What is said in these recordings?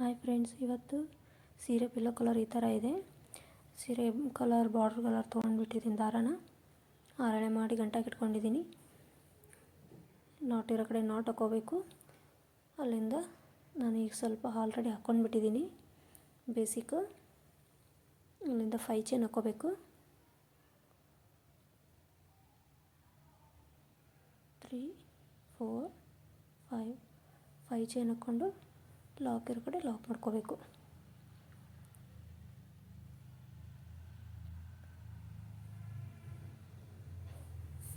Hi friends, ಇವತ್ತು ಸೀರೆ pillow colour ಈ ಥರ ಇದೆ. ಸೀರೆ ಕಲರ್ ಬಾರ್ಡ್ರ್ ಕಲರ್ ತೊಗೊಂಡ್ಬಿಟ್ಟಿದ್ದೀನಿ. ದಾರಾನ ಆರಳೆ ಮಾಡಿ ಗಂಟಾಗಿ ಇಟ್ಕೊಂಡಿದ್ದೀನಿ. ನಾಟ್ ಇರೋ ಕಡೆ ನಾಟ್ ಹಾಕೋಬೇಕು. ಅಲ್ಲಿಂದ ನಾನು ಈಗ ಸ್ವಲ್ಪ ಆಲ್ರೆಡಿ ಹಾಕ್ಕೊಂಡ್ಬಿಟ್ಟಿದ್ದೀನಿ ಬೇಸಿಕ್. ಅಲ್ಲಿಂದ 5 ಚೈನ್ ಹಾಕೋಬೇಕು. 3 4 5 ಚೈನ್ ಹಾಕ್ಕೊಂಡು ಲಾಕ್ ಇರೋ ಕಡೆ ಲಾಕ್ ಮಾಡ್ಕೋಬೇಕು.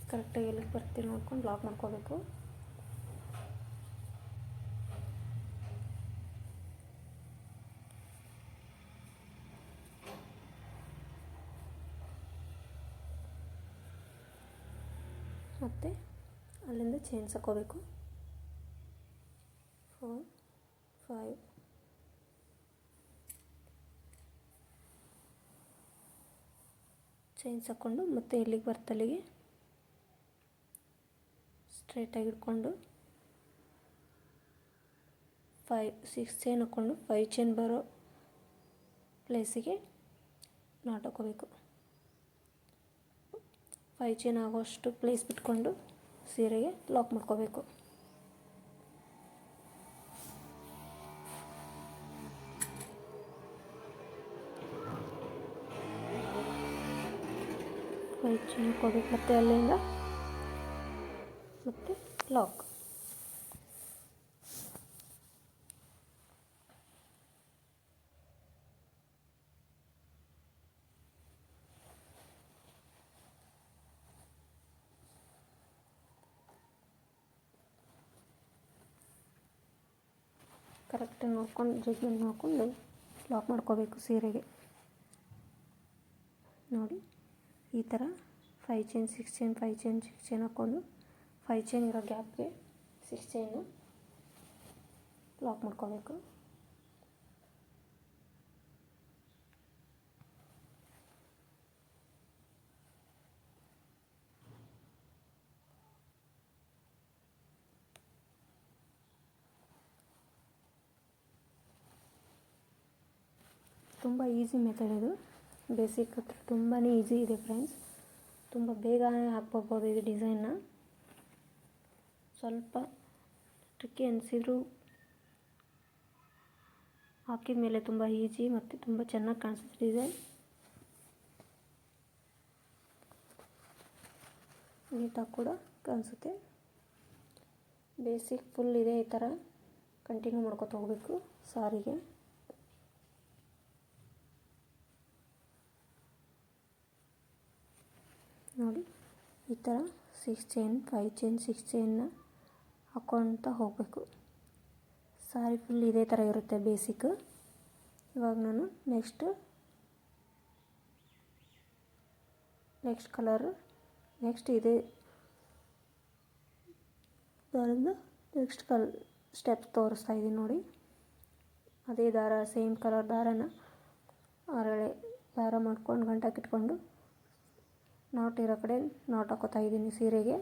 ಕರೆಕ್ಟಾಗಿ ಎಲ್ಲಿಗೆ ಬರ್ತೀವಿ ನೋಡ್ಕೊಂಡು ಲಾಕ್ ಮಾಡ್ಕೋಬೇಕು. ಮತ್ತು ಅಲ್ಲಿಂದ ಚೈನ್ಸ್ ಹಾಕೋಬೇಕು. 4 5 ಚೈನ್ಸ್ ಹಾಕ್ಕೊಂಡು ಮತ್ತೆ ಎಲ್ಲಿಗೆ ಬರ್ತಲ್ಲಿಗೆ ಸ್ಟ್ರೈಟಾಗಿ ಇಟ್ಕೊಂಡು 6 ಚೈನ್ ಹಾಕ್ಕೊಂಡು 5 ಚೈನ್ ಬರೋ ಪ್ಲೇಸಿಗೆ ನಾಟ್ ಹಾಕೋಬೇಕು. 5 ಚೈನ್ ಆಗೋಷ್ಟು ಪ್ಲೇಸ್ ಬಿಟ್ಕೊಂಡು ಸೀರೆಗೆ ಲಾಕ್ ಮಾಡ್ಕೋಬೇಕು. ಚೈನ್ ಹಾಕೋಬೇಕು. ಮತ್ತು ಅಲ್ಲಿಂದ ಮತ್ತು ಲಾಕ್. ಕರೆಕ್ಟಾಗಿ ನೋಡ್ಕೊಂಡು ಜಜ್ಮೆಂಟ್ ನೋಡಿಕೊಂಡು ಲಾಕ್ ಮಾಡ್ಕೋಬೇಕು ಸೀರೆಗೆ. ನೋಡಿ ಈ ಥರ 5 ಚೈನ್ 6 ಚೈನ್ 5 ಚೈನ್ 6 ಚೈನ್ ಹಾಕ್ಕೊಂಡು 5 ಚೈನ್ ಇರೋ ಗ್ಯಾಪ್ಗೆ 6 ಚೈನು ಲಾಕ್ ಮಾಡ್ಕೋಬೇಕು. ತುಂಬ ಈಸಿ ಮೆಥಡ್ ಇದು. ಬೇಸಿಕ್ ಹತ್ರ ತುಂಬಾ ಈಸಿ ಇದೆ ಫ್ರೆಂಡ್ಸ್. ತುಂಬ ಬೇಗನೆ ಹಾಕ್ಬೋದು ಇದು ಡಿಸೈನ್ನ. ಸ್ವಲ್ಪ ಟ್ರಿಕ್ಕಿ ಅನಿಸಿದ್ರು ಹಾಕಿದ ಮೇಲೆ ತುಂಬ ಈಸಿ ಮತ್ತು ತುಂಬ ಚೆನ್ನಾಗಿ ಕಾಣಿಸುತ್ತೆ ಡಿಸೈನ್. ನೀಟಾಗಿ ಕೂಡ ಕಾಣಿಸುತ್ತೆ. ಬೇಸಿಕ್ ಫುಲ್ ಇದೆ. ಈ ಥರ ಕಂಟಿನ್ಯೂ ಮಾಡ್ಕೊತ ಹೋಗಬೇಕು ಸಾರಿಗೆ. ನೋಡಿ ಈ ಥರ 6 ಚೈನ್ 5 ಚೈನ್ 6 ಚೈನ್ನ ಹಾಕ್ಕೊಳ್ತಾ ಹೋಗಬೇಕು. ಸಾರಿ ಫುಲ್ ಇದೇ ಥರ ಇರುತ್ತೆ ಬೇಸಿಕ್. ಇವಾಗ ನಾನು ನೆಕ್ಸ್ಟ್ ಕಲರ್ ನೆಕ್ಸ್ಟ್ ಇದೇ ದಾರದಿಂದ ನೆಕ್ಸ್ಟ್ ಸ್ಟೆಪ್ಸ್ ತೋರಿಸ್ತಾ ಇದ್ದೀನಿ ನೋಡಿ. ಅದೇ ದಾರ ಸೇಮ್ ಕಲರ್ ದಾರನ ಆರಳೆ ದಾರ ಮಾಡ್ಕೊಂಡು ಗಂಟಾಗಿ ಇಟ್ಕೊಂಡು ನಾಟ್ ಇರೋ ಕಡೆ ನಾಟ್ ಹಾಕೋತಾ ಇದ್ದೀನಿ ಸೀರೆಗೆ.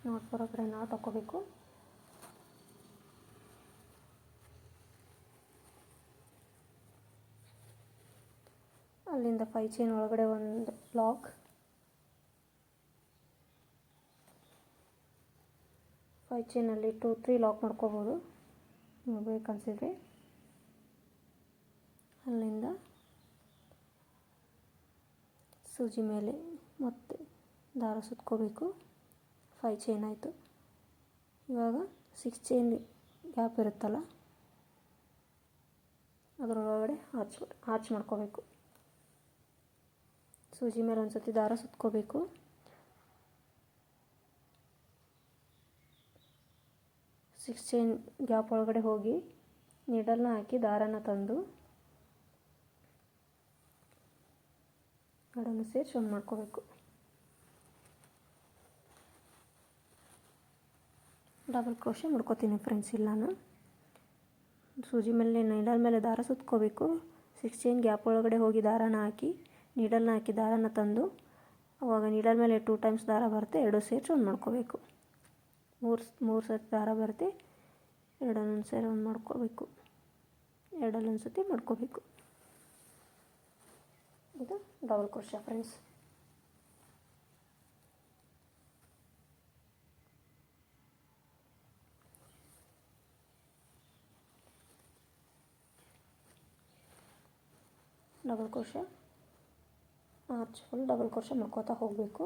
ನಾಟ್ ಬರೋ ಕಡೆ ನಾಟ್ ಹಾಕೋಬೇಕು. ಅಲ್ಲಿಂದ 5 ಚೈನ್ ಒಳಗಡೆ ಒಂದು ಲಾಕ್. 5 ಚೈನಲ್ಲಿ 2 3 ಲಾಕ್ ಮಾಡ್ಕೋಬೋದು ಬೇಕನ್ಸಿದ್ರೆ. ಅಲ್ಲಿಂದ ಸೂಜಿ ಮೇಲೆ ಮತ್ತೆ ದಾರ ಸುತ್ಕೋಬೇಕು. 5 ಚೈನ್ ಆಯಿತು. ಇವಾಗ 6 ಚೈನ್ ಗ್ಯಾಪ್ ಇರುತ್ತಲ್ಲ ಅದರೊಳಗಡೆ ಆರ್ಚ್ ಮಾಡ್ಕೋಬೇಕು. ಸೂಜಿ ಮೇಲೆ ಒಂದು ಸತಿ ದಾರ ಸುತ್ಕೋಬೇಕು. 6 ಚೈನ್ ಗ್ಯಾಪ್ ಒಳಗಡೆ ಹೋಗಿ ನೀಡಲ್ನ ಹಾಕಿ ದಾರನ ತಂದು ಎರಡನ್ನು ಸೇರಿಸಿ ಒಂದು ಮಾಡ್ಕೋಬೇಕು. ಡಬಲ್ ಕ್ರೋಶೆ ಮಾಡ್ಕೋತೀನಿ ಫ್ರೆಂಡ್ಸ್. ನಾನು ಸೂಜಿ ಮೇಲೆ ನೀಡಲ್ ಮೇಲೆ ದಾರ ಸುತ್ಕೋಬೇಕು. 6 ಚೈನ್ ಗ್ಯಾಪ್ ಒಳಗಡೆ ಹೋಗಿ ದಾರನ ಹಾಕಿ ನೀಡಲ್ನ ಹಾಕಿ ದಾರನ ತಂದು ಆವಾಗ ನೀಡಲ್ ಮೇಲೆ 2 ಟೈಮ್ಸ್ ದಾರ ಬರುತ್ತೆ, ಎರಡು ಸೇರಿಸಿ ಒಂದು ಮಾಡ್ಕೋಬೇಕು. ಮೂರು ಸರ್ತಿ ದಾರ ಬರುತ್ತೆ, ಎರಡನ್ನೊಂದು ಸೇರಿ ಒಂದು ಮಾಡ್ಕೋಬೇಕು, ಎರಡಲ್ಲೊಂದು ಸತಿ ಮಾಡ್ಕೋಬೇಕು. ಇದು double crochet friends. Double crochet arch full double crochet ಮಾಡ್ಕೋತಾ ಹೋಗಬೇಕು.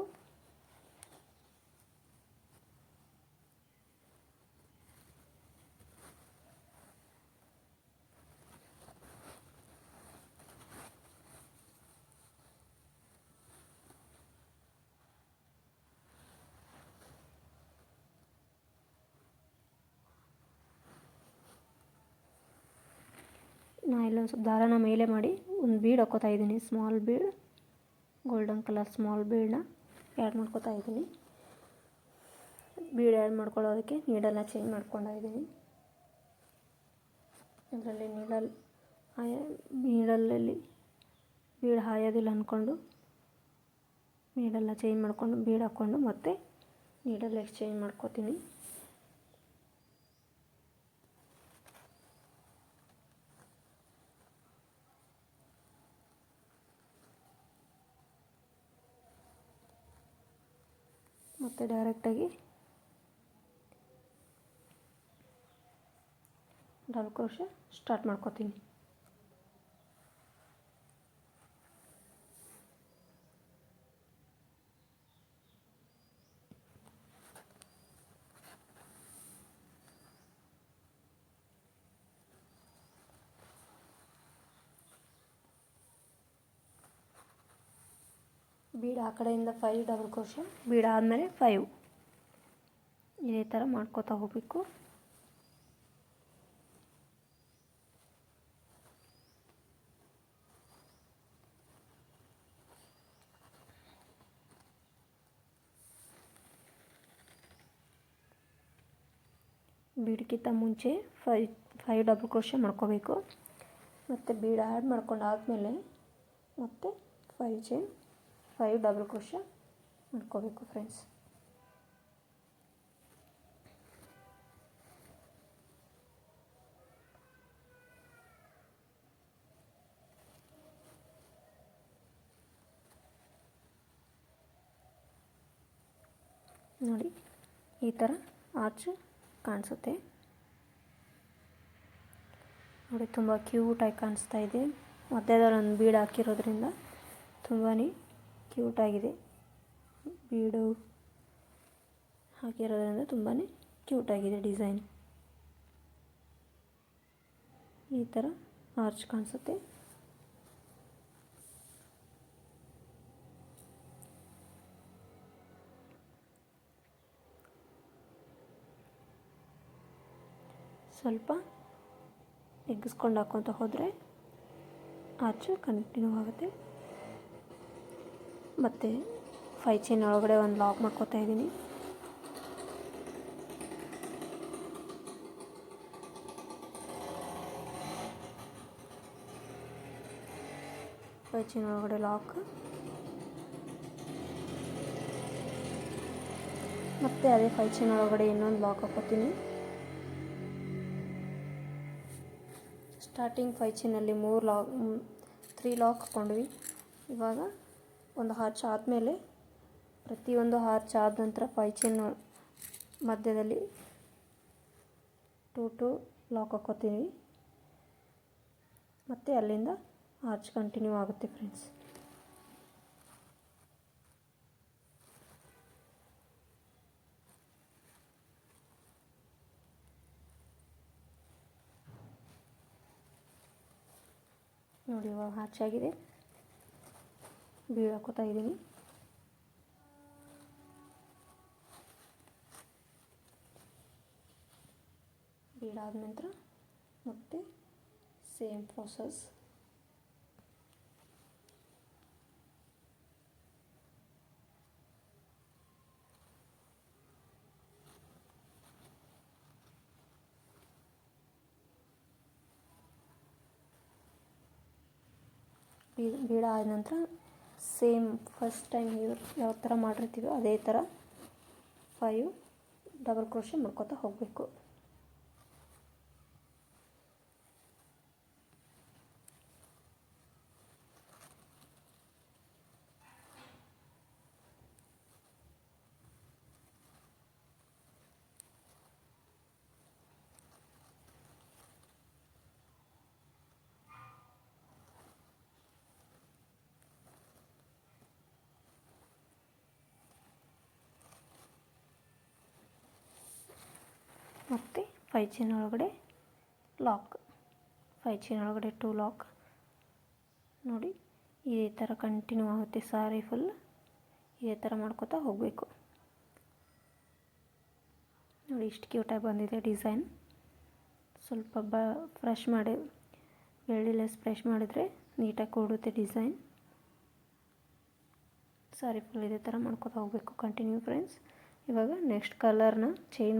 ನಾನು ಇಲ್ಲೊಂದು ಸ್ವಲ್ಪ ದಾರನ ಮೇಲೆ ಮಾಡಿ ಒಂದು ಬೀಡ್ ಹಾಕ್ಕೋತಾ ಇದ್ದೀನಿ, small bead, golden colour small ಬೀಡನ್ನ ಆ್ಯಡ್ ಮಾಡ್ಕೋತಾ ಇದ್ದೀನಿ. ಬೀಡ್ ಆ್ಯಡ್ ಮಾಡ್ಕೊಳ್ಳೋದಕ್ಕೆ ನೀಡಲ್ನ ಚೇಂಜ್ ಮಾಡ್ಕೊತಾ ಇದ್ದೀನಿ. ಅದರಲ್ಲಿ ನೀಡಲಲ್ಲಿ ಬೀಡ್ ಹಾಯೋದಿಲ್ಲ ಅಂದ್ಕೊಂಡು ನೀಡಲ್ನ ಚೇಂಜ್ ಮಾಡಿಕೊಂಡು ಬೀಡ್ ಹಾಕ್ಕೊಂಡು ಮತ್ತೆ ನೀಡಲ್ ಎಕ್ಸ್ಚೇಂಜ್ ಮಾಡ್ಕೋತೀನಿ. ಮತ್ತು ಡೈರೆಕ್ಟಾಗಿ ಡಬಲ್ ಕ್ರೋಶೆ ಸ್ಟಾರ್ಟ್ ಮಾಡ್ಕೋತೀನಿ. ಬೀಡ್ ಆ ಕಡೆಯಿಂದ 5 ಡಬಲ್ ಕ್ರೋಶೆ, ಬೀಡ್ ಆದಮೇಲೆ 5 ಇದೇ ಥರ ಮಾಡ್ಕೋತಾ ಹೋಗಬೇಕು. ಬೀಡ್ಗಿಂತ ಮುಂಚೆ 5 ಡಬಲ್ ಕ್ರೋಶೆ ಮಾಡ್ಕೋಬೇಕು. ಮತ್ತು ಬೀಡ್ ಆ್ಯಡ್ ಮಾಡ್ಕೊಂಡಾದಮೇಲೆ ಮತ್ತೆ 5 ಡಬಲ್ ಕ್ರೋಶೆ ಮಾಡ್ಕೋಬೇಕು ಫ್ರೆಂಡ್ಸ್. ನೋಡಿ ಈ ಥರ ಆರ್ಚ್ ಕಾಣಿಸುತ್ತೆ ನೋಡಿ, ತುಂಬ ಕ್ಯೂಟಾಗಿ ಕಾಣಿಸ್ತಾ ಇದೆ. ಮಧ್ಯದಲ್ಲಿ ಒಂದು ಬೀಡ್ ಹಾಕಿರೋದ್ರಿಂದ ತುಂಬಾ ಕ್ಯೂಟಾಗಿದೆ. ಬೀಡು ಹಾಕಿರೋದ್ರಿಂದ ತುಂಬಾ ಕ್ಯೂಟಾಗಿದೆ ಡಿಸೈನ್. ಈ ಥರ ಆರ್ಚ್ ಕಾಣಿಸುತ್ತೆ. ಸ್ವಲ್ಪ ಎಗ್ಗಿಸ್ಕೊಂಡು ಹಾಕ್ಕೊತ ಹೋದರೆ ಆರ್ಚ್ ಕಂಟಿನ್ಯೂ ಆಗುತ್ತೆ. ಮತ್ತು 5 ಚೈನ್ ಒಳಗಡೆ ಒಂದು ಲಾಕ್ ಮಾಡ್ಕೋತಾ ಇದ್ದೀನಿ. ಚೈನ್ ಒಳಗಡೆ ಲಾಕ್, ಮತ್ತು ಅದೇ 5 ಚೈನ್ ಒಳಗಡೆ ಇನ್ನೊಂದು ಲಾಕ್ ಹಾಕೋತೀನಿ. ಸ್ಟಾರ್ಟಿಂಗ್ 5 ಚೈನಲ್ಲಿ 3 ಲಾಕ್ ಹಾಕ್ಕೊಂಡ್ವಿ. ಇವಾಗ ಒಂದು ಆರ್ಚ್ ಆದಮೇಲೆ ಪ್ರತಿಯೊಂದು ಆರ್ಚ್ ಆದ ನಂತರ 5 ಚೈನ್ ಮಧ್ಯದಲ್ಲಿ 2 ಲಾಕ್ ಹಾಕ್ಕೋತೀವಿ. ಮತ್ತು ಅಲ್ಲಿಂದ ಆರ್ಚ್ ಕಂಟಿನ್ಯೂ ಆಗುತ್ತೆ ಫ್ರೆಂಡ್ಸ್. ನೋಡಿ ಇವಾಗ ಆರ್ಚ್ ಆಗಿದೆ. ಬೀಡ್ ಹಾಕೋತಾ ಇದ್ದೀನಿ. ಬೀಡ್ ಆದ ನಂತರ ಮತ್ತೆ ಸೇಮ್ ಪ್ರೋಸೆಸ್. ಬೀಡ ಆದ ನಂತರ ಸೇಮ್ ಫಸ್ಟ್ ಟೈಮ್ ಯಾವ ಥರ ಮಾಡಿರ್ತೀವೋ ಅದೇ ಥರ 5 ಡಬಲ್ ಕ್ರೋಶೆ ಮಾಡ್ಕೊತಾ ಹೋಗಬೇಕು. ಮತ್ತು 5 ಚೈನ್ ಒಳಗಡೆ ಲಾಕ್, 5 ಚೈನ್ ಒಳಗಡೆ 2 ಲಾಕ್. ನೋಡಿ ಇದೇ ಥರ ಕಂಟಿನ್ಯೂ ಆಗುತ್ತೆ. ಸಾರಿ ಫುಲ್ ಇದೇ ಥರ ಮಾಡ್ಕೊತಾ ಹೋಗಬೇಕು. ನೋಡಿ ಇಷ್ಟು ಕ್ಯೂಟಾಗಿ ಬಂದಿದೆ ಡಿಸೈನ್. ಸ್ವಲ್ಪ ಫ್ರೆಶ್ ಮಾಡಿ ಬೆಳ್ಳಿ ಲೇಸ್ ಫ್ರೆಶ್ ಮಾಡಿದರೆ ನೀಟಾಗಿ ಕೂಡುತ್ತೆ ಡಿಸೈನ್. ಸಾರಿ ಫುಲ್ ಇದೇ ಥರ ಮಾಡ್ಕೊತಾ ಹೋಗಬೇಕು ಕಂಟಿನ್ಯೂ ಫ್ರೆಂಡ್ಸ್. ಇವಾಗ ನೆಕ್ಸ್ಟ್ ಕಲರ್ನ ಚೇಂಜ್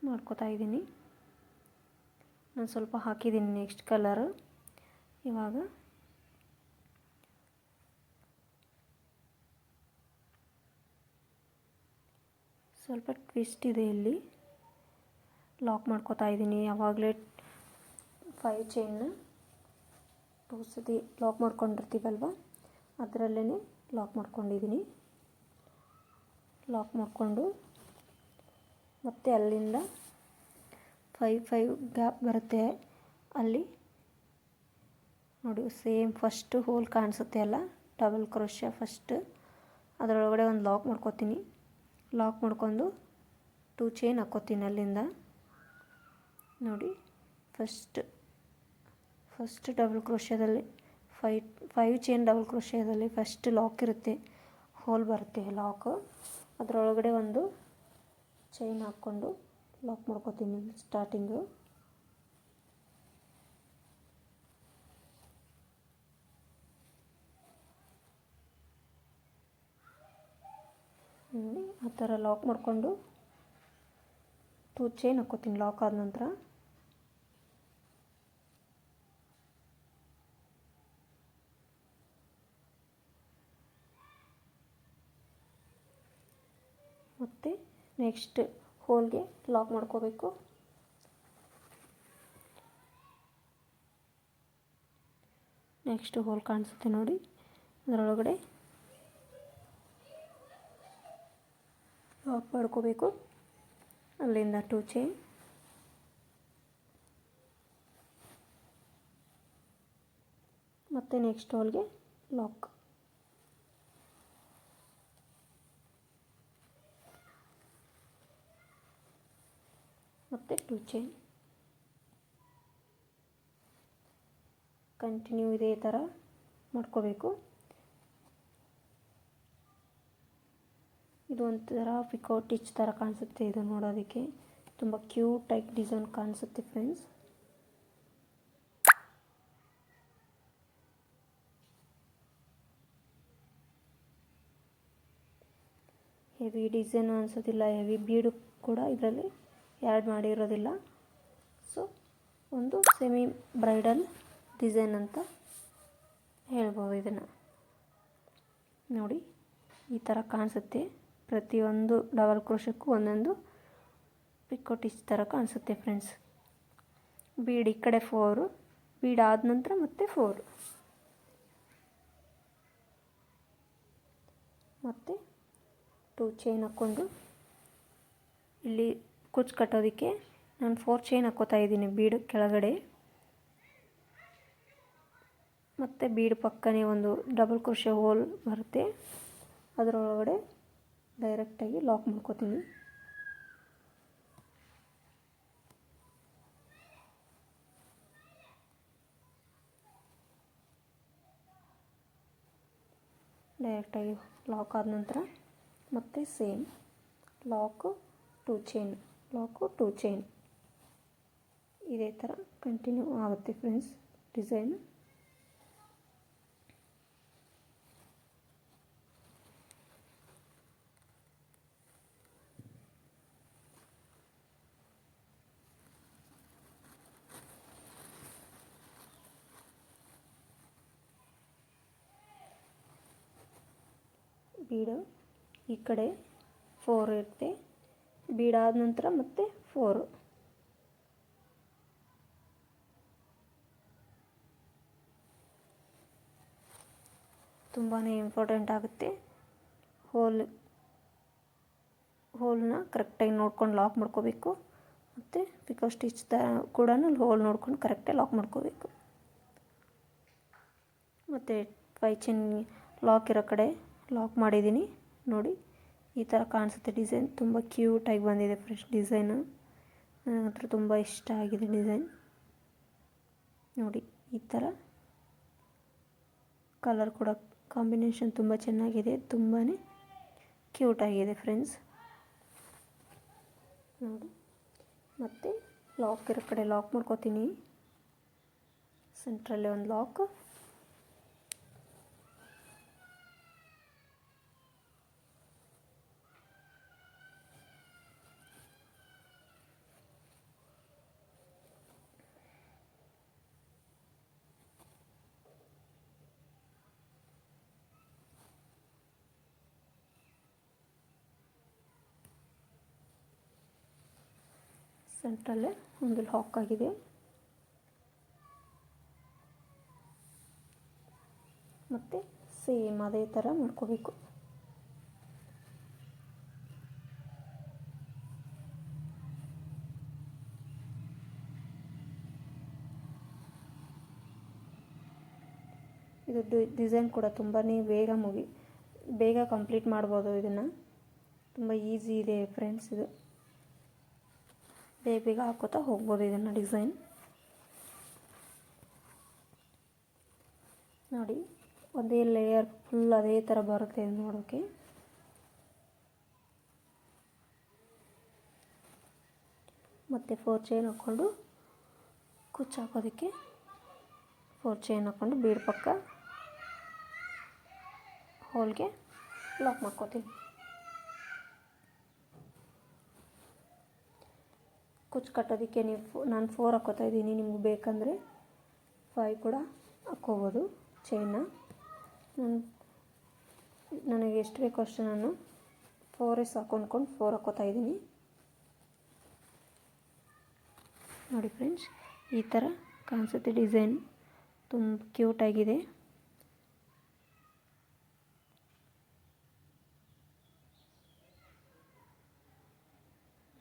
ಮಾಡ್ಕೊತಾ ಇದ್ದೀನಿ. ನಾನು ಸ್ವಲ್ಪ ಹಾಕಿದ್ದೀನಿ ನೆಕ್ಸ್ಟ್ ಕಲರು. ಇವಾಗ ಸ್ವಲ್ಪ ಟ್ವಿಸ್ಟ್ ಇದೆ, ಇಲ್ಲಿ ಲಾಕ್ ಮಾಡ್ಕೊತಾ ಇದ್ದೀನಿ. ಯಾವಾಗಲೇ 5 ಚೈನ್ನ 2 ಸತಿ ಲಾಕ್ ಮಾಡ್ಕೊಂಡಿರ್ತೀವಲ್ವ, ಅದರಲ್ಲೇ ಲಾಕ್ ಮಾಡ್ಕೊಂಡಿದ್ದೀನಿ. ಲಾಕ್ ಮಾಡಿಕೊಂಡು ಮತ್ತು ಅಲ್ಲಿಂದ 5 ಗ್ಯಾಪ್ ಬರುತ್ತೆ. ಅಲ್ಲಿ ನೋಡಿ ಸೇಮ್ ಫಸ್ಟು ಹೋಲ್ ಕಾಣಿಸುತ್ತೆ ಅಲ್ಲ, ಡಬಲ್ ಕ್ರೋಶೆ ಫಸ್ಟ್ ಅದರೊಳಗಡೆ ಒಂದು ಲಾಕ್ ಮಾಡ್ಕೊತೀನಿ. ಲಾಕ್ ಮಾಡ್ಕೊಂಡು 2 ಚೈನ್ ಹಾಕ್ಕೋತೀನಿ ಅಲ್ಲಿಂದ. ನೋಡಿ ಫಸ್ಟ್ ಡಬಲ್ ಕ್ರೋಶೆದಲ್ಲಿ 5 ಚೈನ್ ಡಬಲ್ ಕ್ರೋಶೆದಲ್ಲಿ ಫಸ್ಟ್ ಲಾಕ್ ಇರುತ್ತೆ, ಹೋಲ್ ಬರುತ್ತೆ ಲಾಕು. ಅದರೊಳಗಡೆ ಒಂದು ಚೈನ್ ಹಾಕ್ಕೊಂಡು ಲಾಕ್ ಮಾಡ್ಕೊತೀನಿ ಸ್ಟಾರ್ಟಿಂಗು. ಆ ಥರ ಲಾಕ್ ಮಾಡಿಕೊಂಡು 2 ಚೈನ್ ಹಾಕ್ಕೋತೀನಿ ಲಾಕ್ ಆದ ನಂತರ. ಮತ್ತು ನೆಕ್ಸ್ಟ್ ಹೋಲ್ಗೆ ಲಾಕ್ ಮಾಡ್ಕೋಬೇಕು. ನೆಕ್ಸ್ಟ್ ಹೋಲ್ ಕಾಣಿಸುತ್ತೆ ನೋಡಿ, ಅದರೊಳಗಡೆ ಲಾಕ್ ಮಾಡ್ಕೋಬೇಕು. ಅಲ್ಲಿಂದ 2 ಚೈನ್ ಮತ್ತು ನೆಕ್ಸ್ಟ್ ಹೋಲ್ಗೆ ಲಾಕ್. ಮತ್ತು 2 ಚೈನ್ ಕಂಟಿನ್ಯೂ ಇದೇ ಥರ ಮಾಡ್ಕೋಬೇಕು. ಇದು ಒಂಥರ ಪಿಕೋ ಟಿಚ್ ಥರ ಕಾಣಿಸುತ್ತೆ. ಇದು ನೋಡೋದಕ್ಕೆ ತುಂಬ ಕ್ಯೂಟಾಗಿ ಡಿಸೈನ್ ಕಾಣಿಸುತ್ತೆ ಫ್ರೆಂಡ್ಸ್. ಹೆವಿ ಡಿಸೈನ್ ಅನಿಸೋದಿಲ್ಲ, ಹೆವಿ ಬೀಡು ಕೂಡ ಇದರಲ್ಲಿ ಆ್ಯಡ್ ಮಾಡಿರೋದಿಲ್ಲ. ಸೊ ಒಂದು ಸೆಮಿ ಬ್ರೈಡಲ್ ಡಿಸೈನ್ ಅಂತ ಹೇಳ್ಬೋದು ಇದನ್ನು. ನೋಡಿ ಈ ಥರ ಕಾಣಿಸುತ್ತೆ. ಪ್ರತಿಯೊಂದು ಡಬಲ್ ಕ್ರೋಶಕ್ಕೂ ಒಂದೊಂದು ಪಿಕೋ ಟಿಚ್ ಥರ ಕಾಣಿಸುತ್ತೆ ಫ್ರೆಂಡ್ಸ್. ಬೀಡ್ ಈ ಕಡೆ 4, ಬೀಡ್ ಆದ ನಂತರ ಮತ್ತೆ 4, ಮತ್ತು 2 ಚೈನ್ ಹಾಕ್ಕೊಂಡು ಇಲ್ಲಿ ಕುಚ್ಚು ಕಟ್ಟೋದಕ್ಕೆ ನಾನು 4 ಚೈನ್ ಹಾಕ್ಕೋತಾ ಇದ್ದೀನಿ ಬೀಡು ಕೆಳಗಡೆ. ಮತ್ತು ಬೀಡ್ ಪಕ್ಕನೇ ಒಂದು ಡಬಲ್ ಕ್ರೋಶೆ ಹೋಲ್ ಬರುತ್ತೆ, ಅದರೊಳಗಡೆ ಡೈರೆಕ್ಟಾಗಿ ಲಾಕ್ ಮಾಡ್ಕೋತೀನಿ. ಡೈರೆಕ್ಟಾಗಿ ಲಾಕ್ ಆದ ನಂತರ ಮತ್ತೆ ಸೇಮ್ ಲಾಕು 2 ಚೈನ್, ಲಾಕು 2 ಚೈನ್ ಇದೇ ಥರ ಕಂಟಿನ್ಯೂ ಆಗುತ್ತೆ ಫ್ರೆಂಡ್ಸ್ ಡಿಸೈನು. ಬೀಡು ಈ ಕಡೆ 4 ಇರುತ್ತೆ, ಬೀಡಾದ ನಂತರ ಮತ್ತೆ 4. ತುಂಬಾ ಇಂಪಾರ್ಟೆಂಟ್ ಆಗುತ್ತೆ. ಹೋಲ್ನ ಕರೆಕ್ಟಾಗಿ ನೋಡ್ಕೊಂಡು ಲಾಕ್ ಮಾಡ್ಕೋಬೇಕು. ಮತ್ತು ಪಿಕೋ ಸ್ಟಿಚ್ ಕೂಡ ಹೋಲ್ ನೋಡ್ಕೊಂಡು ಕರೆಕ್ಟಾಗಿ ಲಾಕ್ ಮಾಡ್ಕೋಬೇಕು. ಮತ್ತು 5 ಚೈನ್ ಲಾಕ್ ಇರೋ ಕಡೆ ಲಾಕ್ ಮಾಡಿದ್ದೀನಿ ನೋಡಿ. ಈ ಥರ ಕಾಣಿಸುತ್ತೆ ಡಿಸೈನ್. ತುಂಬ ಕ್ಯೂಟಾಗಿ ಬಂದಿದೆ ಫ್ರೆಶ್ ಡಿಸೈನು. ನನಗಂತೂ ತುಂಬ ಇಷ್ಟ ಆಗಿದೆ ಡಿಸೈನ್ ನೋಡಿ. ಈ ಥರ ಕಲರ್ ಕೂಡ ಕಾಂಬಿನೇಷನ್ ತುಂಬ ಚೆನ್ನಾಗಿದೆ, ತುಂಬಾ ಕ್ಯೂಟಾಗಿದೆ ಫ್ರೆಂಡ್ಸ್ ನೋಡಿ. ಮತ್ತು ಲಾಕ್ ಇರೋ ಕಡೆ ಲಾಕ್ ಮಾಡ್ಕೋತೀನಿ. ಸೆಂಟ್ರಲ್ಲಿ ಒಂದು ಲಾಕ್, ಸೆಂಟ್ರಲ್ಲೇ ಒಂದು ಲಾಕ್ ಆಗಿದೆ. ಮತ್ತು ಸೇಮ್ ಅದೇ ಥರ ಮಾಡ್ಕೋಬೇಕು. ಇದು ಡಿಸೈನ್ ಕೂಡ ತುಂಬಾ ಬೇಗ ಕಂಪ್ಲೀಟ್ ಮಾಡ್ಬೋದು. ಇದನ್ನು ತುಂಬ ಈಸಿ ಇದೆ ಫ್ರೆಂಡ್ಸ್. ಇದು ಬೇಗ ಹಾಕೋತಾ ಹೋಗ್ಬೋದು ಇದನ್ನು ಡಿಸೈನ್ ನೋಡಿ. ಒಂದೇ ಲೇಯರ್ ಫುಲ್ ಅದೇ ಥರ ಬರುತ್ತೆ ಇದು ನೋಡೋಕ್ಕೆ. ಮತ್ತು 4 ಚೈನ್ ಹಾಕ್ಕೊಂಡು ಕುಚ್ಚು ಹಾಕೋದಕ್ಕೆ 4 ಚೈನ್ ಹಾಕ್ಕೊಂಡು ಬೀಡ್ ಪಕ್ಕ ಹೋಲ್ಗೆ ಲಾಕ್ ಮಾಡ್ಕೋತೀನಿ. ಕುಚ್ಚು ಕಟ್ಟೋದಕ್ಕೆ ನಾನು 4 ಹಾಕ್ಕೋತಾ ಇದ್ದೀನಿ. ನಿಮ್ಗೆ ಬೇಕಂದರೆ 5 ಕೂಡ ಹಾಕ್ಕೋಬೋದು ಚೈನ್ನ. ನನಗೆ ಎಷ್ಟು ಬೇಕೋ ಅಷ್ಟು ನಾನು 4 ಹಾಕ್ಕೊಂಡು 4 ಹಾಕ್ಕೋತಾ ಇದ್ದೀನಿ ನೋಡಿ ಫ್ರೆಂಡ್ಸ್. ಈ ಥರ ಕಾಣಿಸುತ್ತೆ ಡಿಸೈನ್, ತುಂಬ ಕ್ಯೂಟಾಗಿದೆ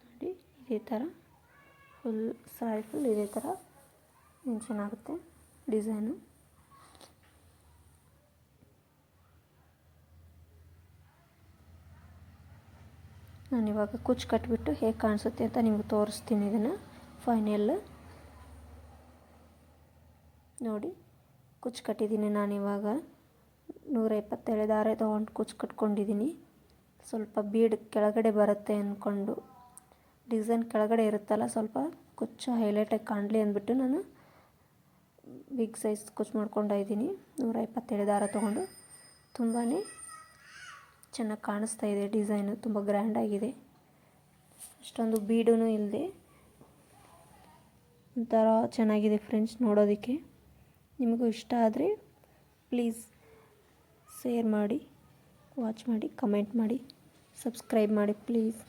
ನೋಡಿ. ಇದೇ ಥರ ಫುಲ್ ಇದೇ ಥರ ಮೆನ್ಷನ್ ಆಗುತ್ತೆ ಡಿಸೈನು. ನಾನಿವಾಗ ಕುಚ್ಚು ಕಟ್ಟಿಬಿಟ್ಟು ಹೇಗೆ ಕಾಣಿಸುತ್ತೆ ಅಂತ ನಿಮ್ಗೆ ತೋರಿಸ್ತೀನಿ. ಇದನ್ನು ಫೈನಲ್ ನೋಡಿ. ಕುಚ್ಚು ಕಟ್ಟಿದ್ದೀನಿ ನಾನಿವಾಗ 127 ದಾರ ತೊಗೊಂಡು ಕುಚ್ಚು ಕಟ್ಕೊಂಡಿದ್ದೀನಿ. ಸ್ವಲ್ಪ ಬೀಡ್ ಕೆಳಗಡೆ ಬರುತ್ತೆ ಅಂದ್ಕೊಂಡು, ಡಿಸೈನ್ ಕೆಳಗಡೆ ಇರುತ್ತಲ್ಲ, ಸ್ವಲ್ಪ ಕುಚ್ಚು ಹೈಲೈಟಾಗಿ ಕಾಣಲಿ ಅಂದ್ಬಿಟ್ಟು ನಾನು ಬಿಗ್ ಸೈಜ್ ಕುಚ್ಚು ಮಾಡ್ಕೊಂಡಿದ್ದೀನಿ. 127 ದಾರ ತೊಗೊಂಡು ತುಂಬಾ ಚೆನ್ನಾಗಿ ಕಾಣಿಸ್ತಾ ಇದೆ ಡಿಸೈನು. ತುಂಬ ಗ್ರ್ಯಾಂಡಾಗಿದೆ, ಅಷ್ಟೊಂದು ಬೀಡೂ ಇಲ್ಲದೆ ಒಂಥರ ಚೆನ್ನಾಗಿದೆ ಫ್ರೆಂಡ್ಸ್ ನೋಡೋದಕ್ಕೆ. ನಿಮಗೂ ಇಷ್ಟ ಆದರೆ ಪ್ಲೀಸ್ ಶೇರ್ ಮಾಡಿ, ವಾಚ್ ಮಾಡಿ, ಕಮೆಂಟ್ ಮಾಡಿ, ಸಬ್ಸ್ಕ್ರೈಬ್ ಮಾಡಿ ಪ್ಲೀಸ್.